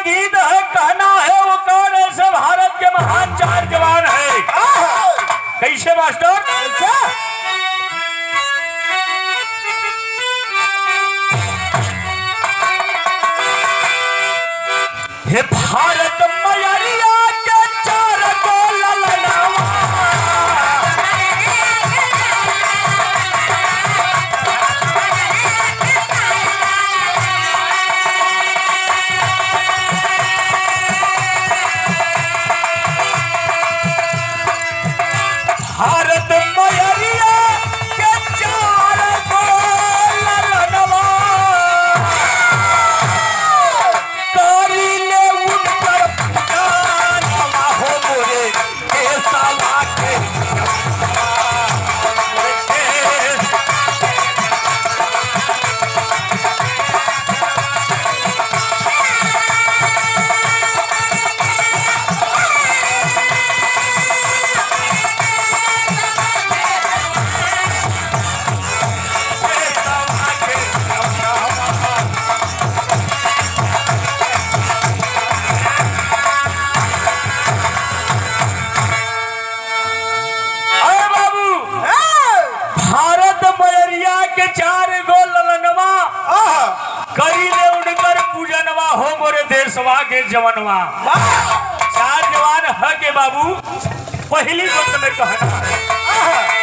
गीत है, कहना है वो कौन ऐसे भारत के महान 4 जवान है। कैसे मास्टर? हे भारत मयरिया के 4 गो ललनवा, भारत मयरिया के 4 गो ललनवा, करीले उनकर पुजानवा हो मोरे देशवा के। भारत मयरिया के 4 गो ललनवा, करीले उनकर पूजनवा हो मोरे देशवा के जवनवा। 4 जवान है के बाबू, पहली बंद में कहना है